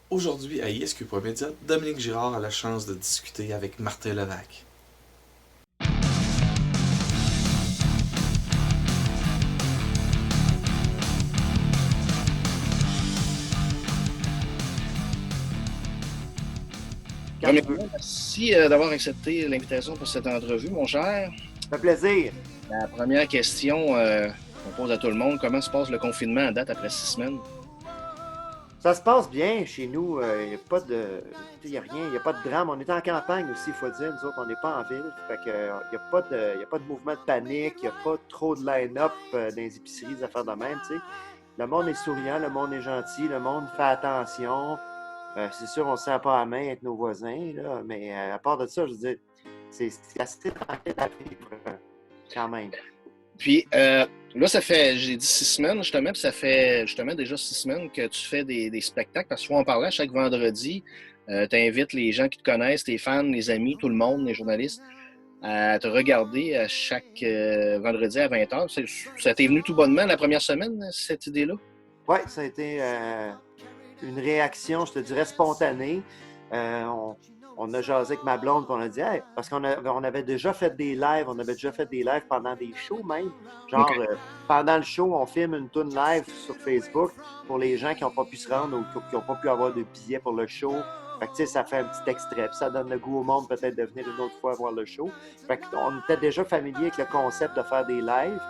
Aujourd'hui, à ISQ.media, Dominique Girard a la chance de discuter avec Martin Levac. Quand tu veux. Premièrement, merci d'avoir accepté l'invitation pour cette entrevue, mon cher. Ça fait plaisir. La première question qu'on pose à tout le monde, comment se passe le confinement à date après 6 semaines? Ça se passe bien chez nous. Il n'y a pas de. Y a rien, il n'y a pas de drame. On est en campagne aussi, il faut dire. Nous autres, on n'est pas en ville. Fait que, il n'y a pas de mouvement de panique. Il n'y a pas trop de line-up dans les épiceries, des affaires de même. Tu sais. Le monde est souriant, le monde est gentil, le monde fait attention. C'est sûr, on ne se serre pas la main avec nos voisins, là, mais à part de ça, je veux dire, c'est assez tranquille à vivre quand même. Puis là, j'ai dit 6 semaines justement, puis ça fait justement déjà 6 semaines que tu fais des spectacles, parce qu'il faut en parler à chaque vendredi. Tu invites les gens qui te connaissent, tes fans, les amis, tout le monde, les journalistes, à te regarder à chaque vendredi à 20h. Ça t'est venu tout bonnement la première semaine, cette idée-là? Oui, ça a été une réaction, je te dirais, spontanée. Euh, on, on a jasé avec ma blonde, puis on a dit, hey, parce on avait déjà fait des lives, on avait déjà fait des lives pendant des shows même. OK. Genre, pendant le show, on filme une tune live sur Facebook pour les gens qui n'ont pas pu se rendre ou qui n'ont pas pu avoir de billets pour le show. Fait que, tu sais, ça fait un petit extrait, puis ça donne le goût au monde peut-être de venir une autre fois voir le show. Fait qu'on était déjà familier avec le concept de faire des lives.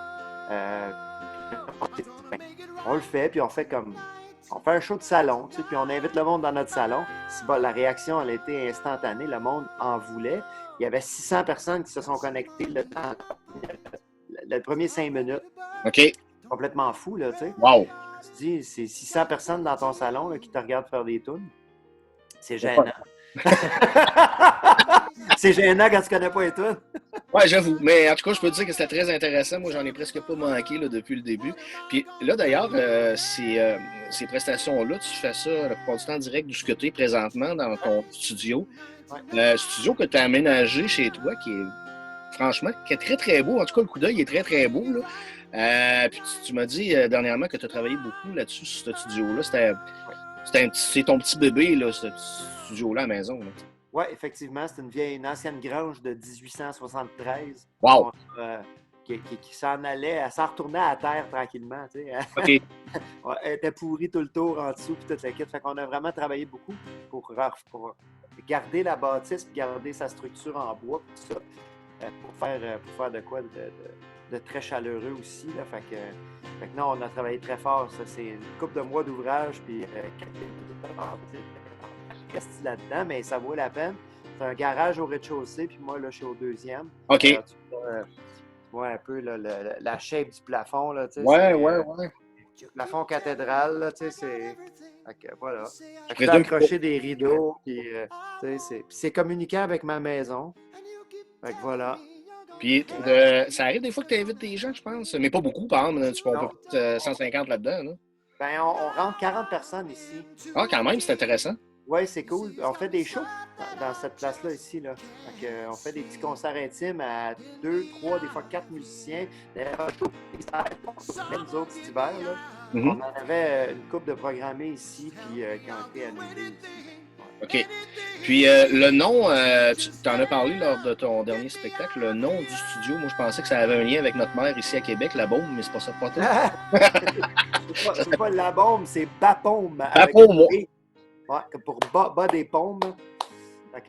Euh, on le fait, puis on fait comme. On fait un show de salon, tu sais, puis on invite le monde dans notre salon. La réaction, elle a été instantanée. Le monde en voulait. Il y avait 600 personnes qui se sont connectées le premier 5 minutes. OK. Complètement fou, là, tu sais. Wow. Tu te dis, c'est 600 personnes dans ton salon là, qui te regardent faire des tunes. C'est Ouais, gênant. C'est gênant quand tu connais pas les tunes. ouais, j'avoue. Mais en tout cas, je peux te dire que c'était très intéressant. Moi, j'en ai presque pas manqué là, depuis le début. Puis là, d'ailleurs, ces prestations-là, tu fais ça la plupart du temps en direct du côté présentement dans ton studio. Ouais. Le studio que tu as aménagé chez toi, qui est franchement, qui est très, très beau. En tout cas, le coup d'œil est très, très beau. Là. Puis tu m'as dit dernièrement que tu as travaillé beaucoup là-dessus, sur ce studio-là. C'est ton petit bébé, là, ce studio-là à la maison. Là. Oui, effectivement, c'est une ancienne grange de 1873 Wow! qui s'en allait, elle s'en retournait à terre tranquillement. Tu sais. OK. Elle était pourrie tout le tour en dessous, puis toute la kit. Fait qu'on a vraiment travaillé beaucoup pour garder la bâtisse, puis garder sa structure en bois, puis tout ça, pour faire de quoi de très chaleureux aussi. Là. Fait que non, on a travaillé très fort. Ça, c'est une couple de mois d'ouvrage, puis reste là-dedans, mais ça vaut la peine. C'est un garage au rez-de-chaussée, puis moi, là, je suis au deuxième. OK. Alors, tu vois un peu là, la shape du plafond. Là, Ouais, ouais, ouais. Plafond cathédrale, là, tu sais, c'est. Voilà. Je Tu peux présume que accrocher des rideaux, puis c'est communiquant avec ma maison. Fait que voilà. puis, ça arrive des fois que tu invites des gens, je pense, mais pas beaucoup, par exemple. Tu peux Non. peut-être 150 là-dedans. Là. Ben, on rentre 40 personnes ici. Ah, quand même, c'est intéressant. Oui, c'est cool. On fait des shows dans cette place-là ici. Là. Fait que, on fait des petits concerts intimes à 2, 3, des fois 4 musiciens. D'ailleurs, même nous autres cet hiver. Là. Mm-hmm. On en avait une couple de programmés ici, puis qui ont été annulés. OK. Puis le nom, tu en as parlé lors de ton dernier spectacle, le nom du studio, moi je pensais que ça avait un lien avec notre mère ici à Québec, la Baume, mais c'est pas ça pas tout. C'est pas la bombe, c'est Bapaume. La Baume, moi. Ouais, pour bas des paumes.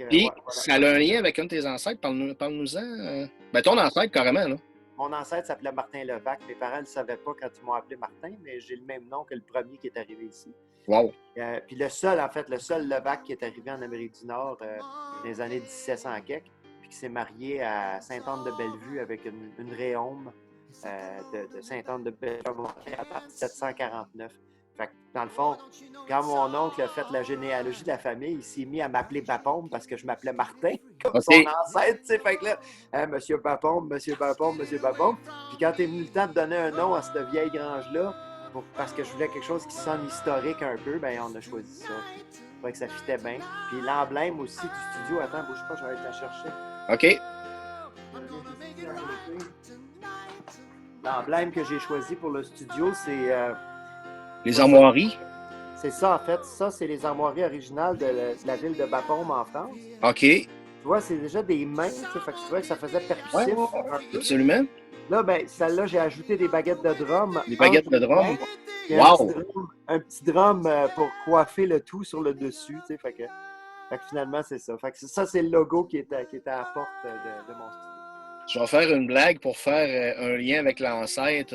Puis Ouais, voilà. ça a un lien avec un de tes ancêtres, parle-nous-en. Ben ton ancêtre carrément, là. Mon ancêtre s'appelait Martin Levac. Mes parents ne le savaient pas quand ils m'ont appelé Martin, mais j'ai le même nom que le premier qui est arrivé ici. Wow. Puis le seul Levac qui est arrivé en Amérique du Nord dans les années 1700 quelques, puis qui s'est marié à Sainte-Anne-de-Bellevue avec une réaume de Sainte-Anne-de-Bellevue en 1749. Fait que, dans le fond, quand mon oncle a fait la généalogie de la famille, il s'est mis à m'appeler Bapaume parce que je m'appelais Martin, comme OK. son ancêtre, tu sais. Fait que là, hein, Monsieur Bapaume, Monsieur Bapaume, Monsieur Bapaume. Puis quand est venu le temps de donner un nom à cette vieille grange-là, parce que je voulais quelque chose qui sonne historique un peu, ben on a choisi ça. Fait que ça fitait bien. Puis l'emblème aussi du studio, attends, bouge pas, je vais aller la chercher. OK. L'emblème que j'ai choisi pour le studio, c'est Les armoiries. C'est ça, en fait. Ça, c'est les armoiries originales de la ville de Bapaume en France. OK. Tu vois, c'est déjà des mains, tu sais, fait que je trouvais que ça faisait percussif un peu. Absolument. Là, ben, celle-là, j'ai ajouté des baguettes de drum. Des baguettes de drum. Puis Wow! un petit drum pour coiffer le tout sur le dessus, tu sais, fait que finalement, c'est ça. Fait que ça, c'est le logo qui était à la porte de mon studio. Je vais faire une blague pour faire un lien avec l'ancêtre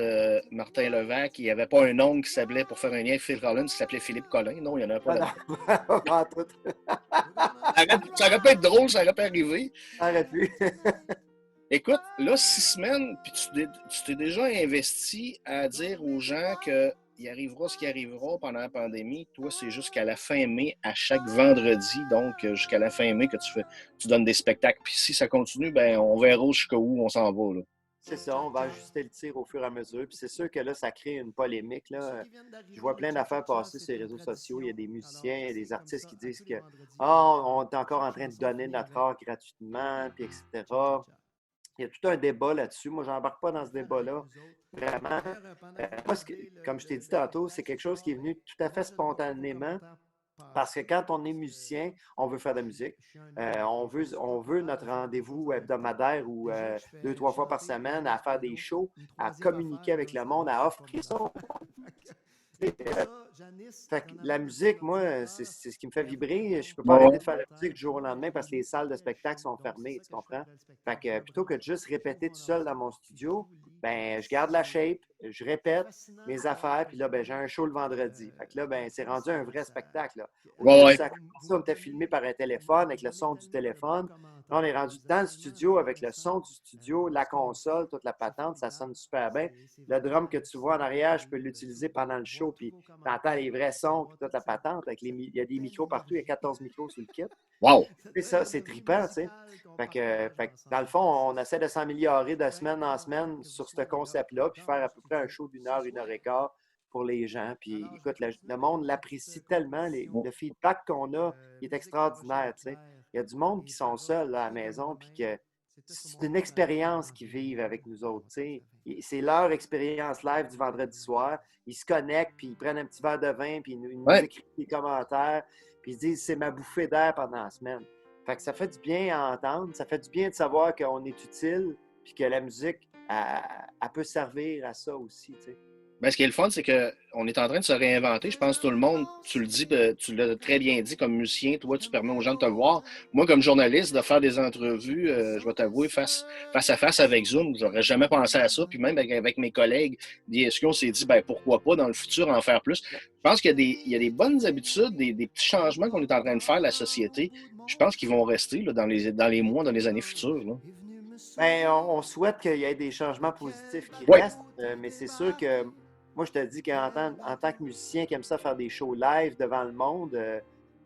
Martin Levac. Il n'y avait pas un oncle qui s'appelait, pour faire un lien avec Phil Collins, qui s'appelait Philippe Collin. Non, il n'y en a pas là. Pas tout. Ça aurait pu être drôle, ça aurait pu arriver. Ça aurait pu. Écoute, là, 6 semaines, puis tu t'es déjà investi à dire aux gens qu'il arrivera ce qui arrivera pendant la pandémie. Toi, c'est jusqu'à la fin mai, à chaque vendredi, donc jusqu'à la fin mai que tu donnes des spectacles. Puis si ça continue, ben on verra jusqu'où on s'en va, là. C'est ça, on va ajuster le tir au fur et à mesure. Puis c'est sûr que là, ça crée une polémique, là. Je vois plein d'affaires passer sur les réseaux sociaux. Il y a des musiciens, il y a des artistes qui disent que on est encore en train de donner notre art gratuitement, puis etc. Il y a tout un débat là-dessus. Moi, je n'embarque pas dans ce débat-là. Vraiment. Moi, comme je t'ai dit tantôt, c'est quelque chose qui est venu tout à fait spontanément. Parce que quand on est musicien, on veut faire de la musique. On veut notre rendez-vous hebdomadaire ou 2-3 fois par semaine à faire des shows, à communiquer avec le monde, à offrir ça. Fait que la musique, moi, c'est ce qui me fait vibrer. Je ne peux pas arrêter de faire la musique du jour au lendemain parce que les salles de spectacle sont fermées, tu comprends? Fait que plutôt que de juste répéter tout seul dans mon studio, ben je garde la shape, je répète mes affaires, puis là, ben j'ai un show le vendredi. Fait que là, ben c'est rendu un vrai spectacle, là. Au début, ça a commencé, on était filmé par un téléphone, avec le son du téléphone. Là, on est rendu dans le studio avec le son du studio, la console, toute la patente, ça sonne super bien. Le drum que tu vois en arrière, je peux l'utiliser pendant le show, puis tu entends les vrais sons, puis toute la patente. Il y a des micros partout, il y a 14 micros sur le kit. Wow! Et ça, c'est trippant, tu sais. Fait que, dans le fond, on essaie de s'améliorer de semaine en semaine sur ce concept-là, puis faire à peu près un show d'1 heure, 1 heure et quart pour les gens. Puis écoute, le monde l'apprécie tellement. Le feedback qu'on a, il est extraordinaire, tu sais. Il y a du monde qui sont seuls là, à la maison, puis que c'est une expérience qu'ils vivent avec nous autres, tu sais. C'est leur expérience live du vendredi soir. Ils se connectent, puis ils prennent un petit verre de vin, puis ils nous écrivent des commentaires, puis ils disent « c'est ma bouffée d'air pendant la semaine ». Fait que ça fait du bien à entendre, ça fait du bien de savoir qu'on est utile, puis que la musique, elle peut servir à ça aussi, tu sais. Ben, ce qui est le fun, c'est qu'on est en train de se réinventer. Je pense que tout le monde, tu le dis, tu l'as très bien dit comme musicien, toi, tu permets aux gens de te voir. Moi, comme journaliste, de faire des entrevues, je vais t'avouer, face à face avec Zoom, j'aurais jamais pensé à ça. Puis même avec mes collègues d'ISQ, on s'est dit, ben pourquoi pas dans le futur en faire plus. Je pense qu'il y a des bonnes habitudes, des petits changements qu'on est en train de faire, la société. Je pense qu'ils vont rester là, dans les mois, dans les années futures, là. Ben, on souhaite qu'il y ait des changements positifs qui restent, mais c'est sûr que moi, je te dis qu'en tant que musicien qui aime ça faire des shows live devant le monde,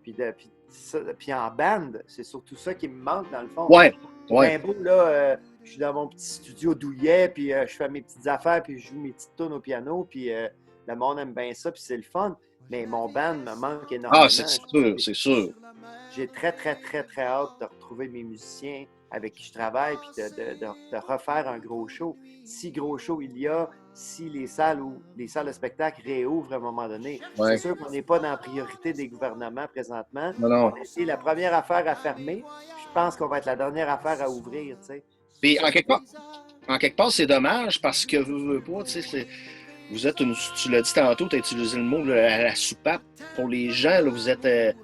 puis en band, c'est surtout ça qui me manque dans le fond. Ouais. C'est bien beau, là, je suis dans mon petit studio douillet, puis je fais mes petites affaires, puis je joue mes petites tunes au piano, puis le monde aime bien ça, puis c'est le fun. Mais mon band me manque énormément. Ah, c'est sûr. J'ai très, très, très, très hâte de retrouver mes musiciens avec qui je travaille, puis de refaire un gros show. Si gros show il y a, si les salles de spectacle réouvrent à un moment donné. C'est sûr qu'on n'est pas dans la priorité des gouvernements présentement. Non. C'est la première affaire à fermer. Je pense qu'on va être la dernière affaire à ouvrir, tu sais. Puis en quelque part, c'est dommage parce que veux pas, tu sais, vous êtes tu l'as dit tantôt, tu as utilisé le mot la soupape. Pour les gens, là, vous êtes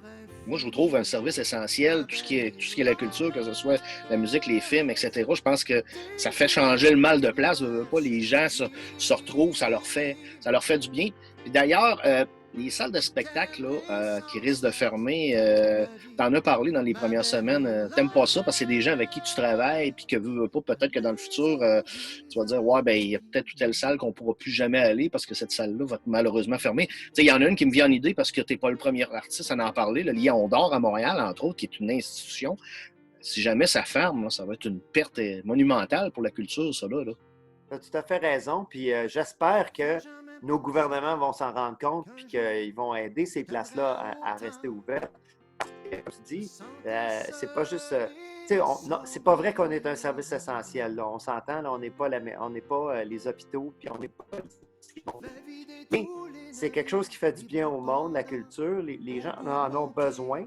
moi, je vous trouve un service essentiel, tout ce qui est la culture, que ce soit la musique, les films, etc. Je pense que ça fait changer le mal de place. Pas, les gens se retrouvent, ça leur fait du bien. Puis d'ailleurs, les salles de spectacle là, qui risquent de fermer, t'en as parlé dans les premières semaines. T'aimes pas ça parce que c'est des gens avec qui tu travailles, puis que veux pas, peut-être que dans le futur, tu vas dire, ouais, ben il y a peut-être telle salle qu'on pourra plus jamais aller parce que cette salle-là va malheureusement fermer. Tu sais, il y en a une qui me vient en idée parce que t'es pas le premier artiste à en parler, le Lion d'Or à Montréal, entre autres, qui est une institution. Si jamais ça ferme, là, ça va être une perte monumentale pour la culture, ça là. Tu as tout à fait raison, puis j'espère que nos gouvernements vont s'en rendre compte puis qu'ils vont aider ces places-là à rester ouvertes. Comme tu dis, c'est pas juste... c'est pas vrai qu'on est un service essentiel. Là. On s'entend, là, on n'est pas les hôpitaux, puis on n'est pas Mais c'est quelque chose qui fait du bien au monde, la culture. Les gens en ont besoin.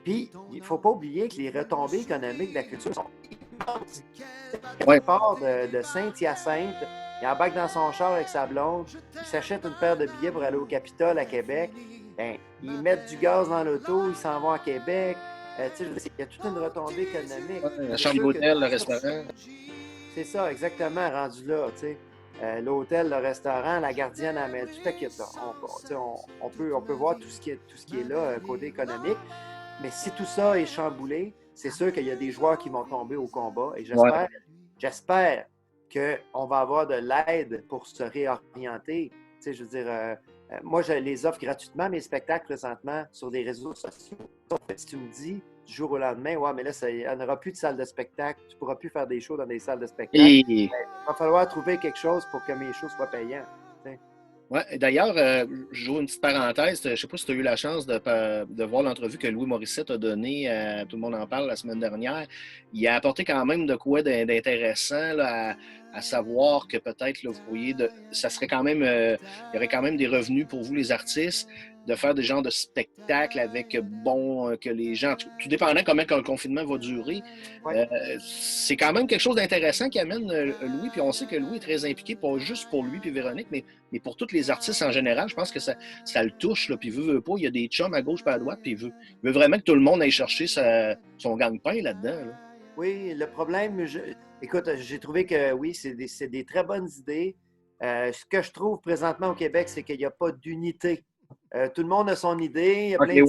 Puis, il ne faut pas oublier que les retombées économiques de la culture sont immenses. Ouais. Il part de Saint-Hyacinthe, il embarque dans son char avec sa blonde, il s'achète une paire de billets pour aller au Capitole à Québec. Ben, ils mettent du gaz dans l'auto, ils s'en vont à Québec. Il y a toute une retombée économique. La chambre d'hôtel, le restaurant. C'est ça, exactement, rendu là. L'hôtel, le restaurant, la gardienne, elle met tout à quitte. On peut voir tout ce qui est là, côté économique. Mais si tout ça est chamboulé, c'est sûr qu'il y a des joueurs qui vont tomber au combat. Et j'espère qu'on va avoir de l'aide pour se réorienter. Je veux dire, moi, je les offre gratuitement, mes spectacles, présentement, sur des réseaux sociaux. Si tu me dis du jour au lendemain, ouais, mais là, il n'y en aura plus de salle de spectacle, tu ne pourras plus faire des shows dans des salles de spectacle. Il va falloir trouver quelque chose pour que mes shows soient payants. Ouais, d'ailleurs, j'ouvre une petite parenthèse. Je ne sais pas si tu as eu la chance de voir l'entrevue que Louis Morissette a donnée à Tout le monde en parle la semaine dernière. Il a apporté quand même de quoi d'intéressant là, à savoir que peut-être, là, vous voyez, ça serait quand même, il y aurait quand même des revenus pour vous, les artistes, de faire des genres de spectacles avec, que les gens, tout dépendant comment le confinement va durer. Ouais. C'est quand même quelque chose d'intéressant qui amène Louis, puis on sait que Louis est très impliqué, pas juste pour lui puis Véronique, mais pour tous les artistes en général. Je pense que ça le touche, là, puis veut pas, il y a des chums à gauche et à droite, puis il veut vraiment que tout le monde aille chercher son gagne-pain là-dedans. Là. Oui, le problème, écoute, j'ai trouvé que oui, c'est des très bonnes idées. Ce que je trouve présentement au Québec, c'est qu'il n'y a pas d'unité. Tout le monde a son idée, il y a plein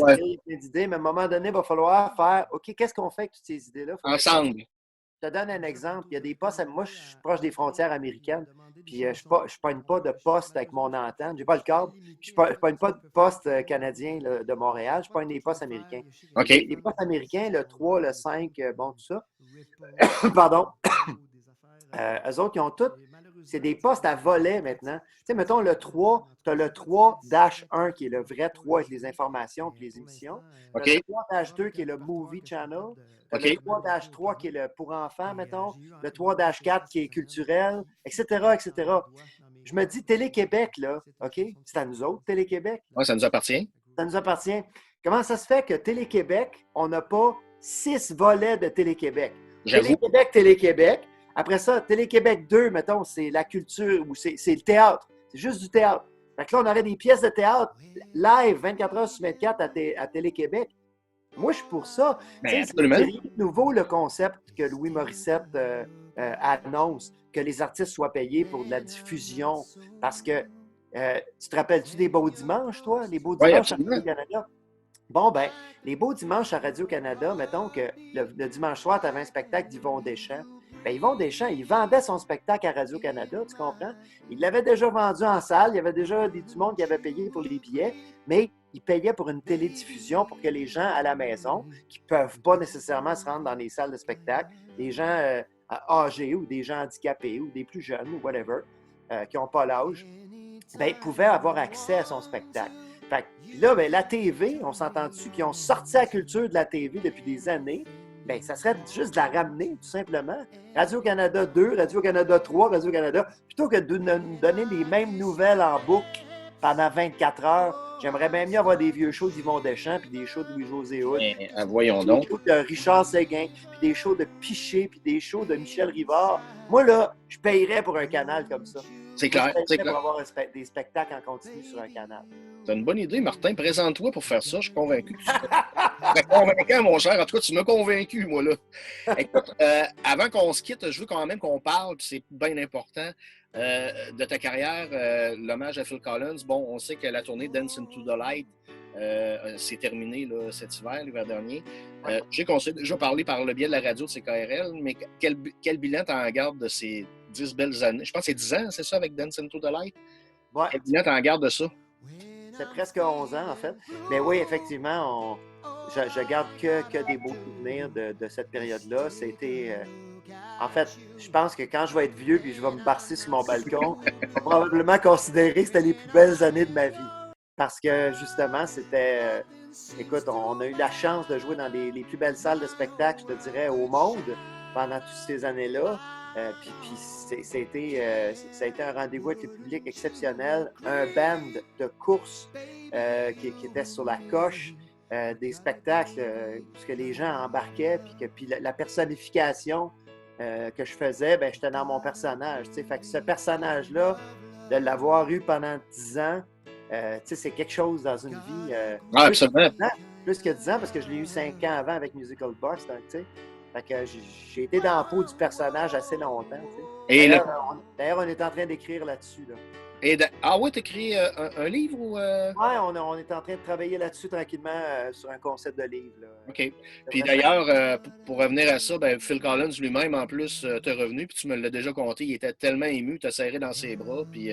d'idées, mais à un moment donné, il va falloir faire OK, qu'est-ce qu'on fait avec toutes ces idées-là? Ensemble. Je te donne un exemple. Il y a des postes. Moi, je suis proche des frontières américaines, puis je ne pogne pas de poste avec mon antenne. Je n'ai pas le câble. Je ne pogne pas de poste canadien là, de Montréal. Je pogne des postes américains. OK. Les postes américains, le 3, le 5, bon, tout ça. Pardon. Eux autres, ils ont tous. C'est des postes à volet maintenant. Tu sais, mettons le 3, tu as le 3-1 qui est le vrai 3 avec les informations et les émissions. OK. Le 3-2 qui est le Movie Channel. OK. Le 3-3 qui est le pour enfants, mettons. Le 3-4 qui est culturel, etc., etc. Je me dis, Télé-Québec, là, OK? C'est à nous autres, Télé-Québec. Oui, ça nous appartient. Ça nous appartient. Comment ça se fait que Télé-Québec, on n'a pas 6 volets de Télé-Québec? Télé-Québec, Télé-Québec. Après ça, Télé-Québec 2, mettons, c'est la culture ou c'est le théâtre. C'est juste du théâtre. Fait que là, on aurait des pièces de théâtre live 24 heures sur 24 à Télé-Québec. Moi, je suis pour ça. C'est nouveau le concept que Louis Morissette annonce, que les artistes soient payés pour de la diffusion. Parce que, tu te rappelles-tu des Beaux Dimanches, toi? Les Beaux Dimanches à Radio-Canada? Bon, ben, les Beaux Dimanches à Radio-Canada, mettons que le dimanche soir, tu avais un spectacle d'Yvon Deschamps. Bien, Yvon Deschamps, il vendait son spectacle à Radio-Canada, tu comprends? Il l'avait déjà vendu en salle, il y avait déjà du monde qui avait payé pour les billets, mais il payait pour une télédiffusion pour que les gens à la maison, qui ne peuvent pas nécessairement se rendre dans les salles de spectacle, des gens âgés ou des gens handicapés ou des plus jeunes ou whatever, qui n'ont pas l'âge, bien, pouvaient avoir accès à son spectacle. Fait que là, bien, la TV, on s'entend dessus, qui ont sorti la culture de la TV depuis des années, bien, ça serait juste de la ramener, tout simplement. Radio-Canada 2, Radio-Canada 3, Radio-Canada, plutôt que de nous donner les mêmes nouvelles en boucle pendant 24 heures, j'aimerais bien mieux avoir des vieux shows d'Yvon Deschamps, puis des shows de Louis-José Hood, voyons donc. des shows de Richard Séguin, puis des shows de Piché, puis des shows de Michel Rivard. Moi, là, je payerais pour un canal comme ça. C'est clair. Je payerais pour avoir des spectacles en continu sur un canal. C'est une bonne idée, Martin. Présente-toi pour faire ça. Je suis convaincu que tu serais convaincant, mon cher. En tout cas, tu m'as convaincu, moi, là. Écoute, avant qu'on se quitte, je veux quand même qu'on parle, puis c'est bien important, de ta carrière, l'hommage à Phil Collins. Bon, on sait que la tournée Dance into the Light s'est terminée là, cet hiver, l'hiver dernier. Je sais qu'on s'est déjà parlé par le biais de la radio de CKRL, mais quel bilan tu en gardes de ces 10 belles années? Je pense que c'est 10 ans, c'est ça, avec Dance into the Light? Ouais. Quel bilan tu en gardes de ça? C'est presque 11 ans, en fait. Mais oui, effectivement, je garde que des beaux souvenirs de cette période-là. C'était... en fait, je pense que quand je vais être vieux et je vais me barcer sur mon balcon, je vais probablement considérer que c'était les plus belles années de ma vie. Parce que, justement, c'était... écoute, on a eu la chance de jouer dans les plus belles salles de spectacle, je te dirais, au monde. pendant toutes ces années-là. Puis ça a été un rendez-vous avec le public exceptionnel, un band de course qui était sur la coche, des spectacles où les gens embarquaient, puis la personnification que je faisais, ben, j'étais dans mon personnage. Fait que ce personnage-là, de l'avoir eu pendant 10 ans, c'est quelque chose dans une vie. Absolument. Plus que 10 ans, parce que je l'ai eu 5 ans avant avec Musical Box. Fait que j'ai été dans la peau du personnage assez longtemps. D'ailleurs, on est en train d'écrire là-dessus. Là. Ah oui, tu écrit un livre ou. Oui, on est en train de travailler là-dessus tranquillement sur un concept de livre. Là. OK. Puis d'ailleurs, pour revenir à ça, ben, Phil Collins lui-même, en plus, t'es revenu, puis tu me l'as déjà conté, il était tellement ému, t'as serré dans ses bras, puis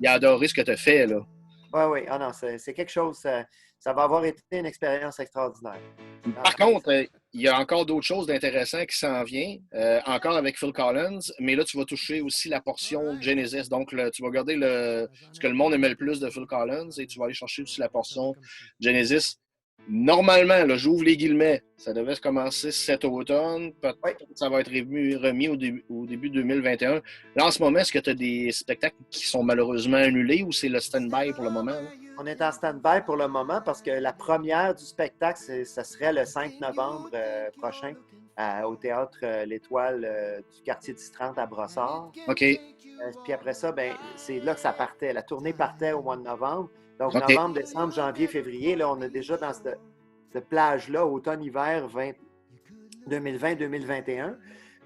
il a adoré ce que tu as fait. Là. Oui. Ah non, c'est quelque chose. Ça va avoir été une expérience extraordinaire. Par contre, il y a encore d'autres choses d'intéressantes qui s'en viennent, encore avec Phil Collins, mais là, tu vas toucher aussi la portion Genesis. Donc, tu vas garder ce que le monde aimait le plus de Phil Collins et tu vas aller chercher aussi la portion Genesis. Normalement, là, j'ouvre les guillemets, ça devait commencer cet automne. Peut-être que ça va être remis au début 2021. Là, en ce moment, est-ce que tu as des spectacles qui sont malheureusement annulés ou c'est le stand-by pour le moment? Là? On est en stand-by pour le moment parce que la première du spectacle, ça serait le 5 novembre prochain au Théâtre L'Étoile du quartier 10-30 à Brossard. OK. Puis après ça, ben, c'est là que ça partait. La tournée partait au mois de novembre. Donc, novembre, décembre, janvier, février, là, on est déjà dans cette plage-là, automne-hiver 2020-2021.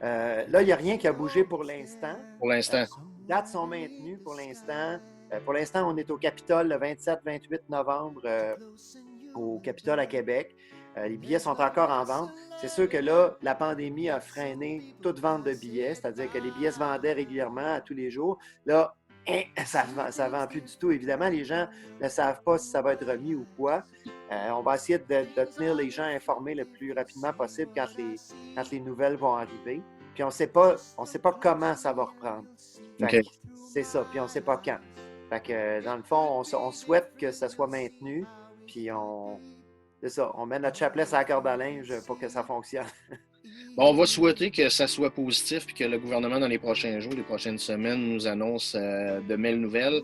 Là, il n'y a rien qui a bougé pour l'instant. Pour l'instant. Les dates sont maintenues pour l'instant. Pour l'instant, on est au Capitole le 27-28 novembre au Capitole à Québec. Les billets sont encore en vente. C'est sûr que là, la pandémie a freiné toute vente de billets, c'est-à-dire que les billets se vendaient régulièrement à tous les jours. Là, ça ne vend plus du tout. Évidemment, les gens ne savent pas si ça va être remis ou quoi. On va essayer de tenir les gens informés le plus rapidement possible quand les nouvelles vont arriver. Puis on ne sait pas comment ça va reprendre. C'est ça, puis on ne sait pas quand. Fait que, dans le fond, on souhaite que ça soit maintenu, puis c'est ça, on met notre chapelet sur la corde à linge pour que ça fonctionne. Bon, on va souhaiter que ça soit positif et que le gouvernement, dans les prochains jours, les prochaines semaines, nous annonce de belles nouvelles.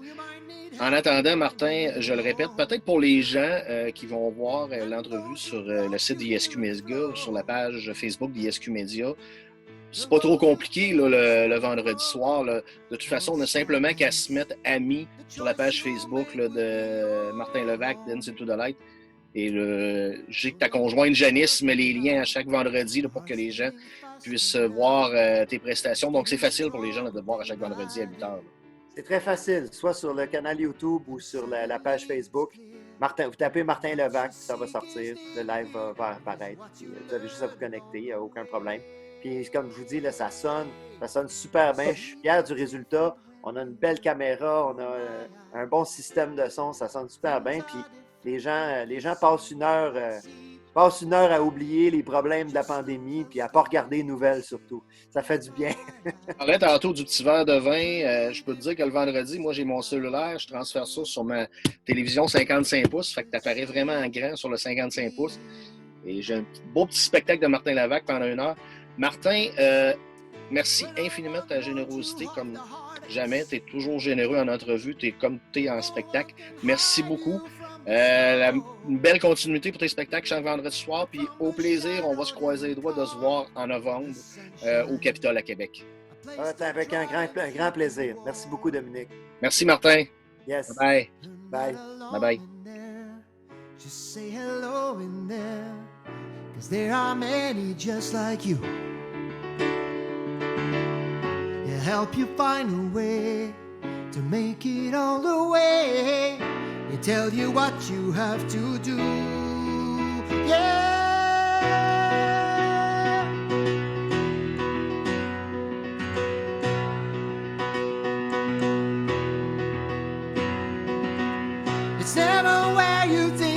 En attendant, Martin, je le répète, peut-être pour les gens qui vont voir l'entrevue sur le site d'ISQ Media ou sur la page Facebook d'ISQ Media, c'est pas trop compliqué là, le vendredi soir. Là. De toute façon, on a simplement qu'à se mettre amis sur la page Facebook là, de Martin Levac, Dance Into the Light. Et je sais que ta conjointe Janice met les liens à chaque vendredi là, pour que les gens puissent voir tes prestations. Donc, c'est facile pour les gens là, de te voir à chaque vendredi à 8 h. C'est très facile, soit sur le canal YouTube ou sur la page Facebook. Vous tapez Martin Levac, ça va sortir. Le live va apparaître. Vous avez juste à vous connecter, il n'y a aucun problème. Puis, comme je vous dis, là, ça sonne super bien. Je suis fier du résultat. On a une belle caméra, on a un bon système de son, ça sonne super bien. Puis, les gens passent une heure à oublier les problèmes de la pandémie puis à ne pas regarder les nouvelles surtout. Ça fait du bien. Je parlais tantôt du petit verre de vin. Je peux te dire que le vendredi, moi, j'ai mon cellulaire. Je transfère ça sur ma télévision 55 pouces. Fait que tu apparais vraiment en grand sur le 55 pouces. Et j'ai un beau petit spectacle de Martin Levac pendant 1 heure. Martin, merci infiniment de ta générosité comme jamais. Tu es toujours généreux en entrevue. Tu es comme tu es en spectacle. Merci beaucoup. Une belle continuité pour tes spectacles chaque vendredi soir. Puis au plaisir, on va se croiser les doigts de se voir en novembre au Capitole à Québec. Avec un grand plaisir. Merci beaucoup, Dominique. Merci, Martin. Yes. Bye. Bye. Bye-bye. Just say hello in there, 'cause there are many just like you. He'll help you find a way to make it all the way. They tell you what you have to do. Yeah. It's never where you think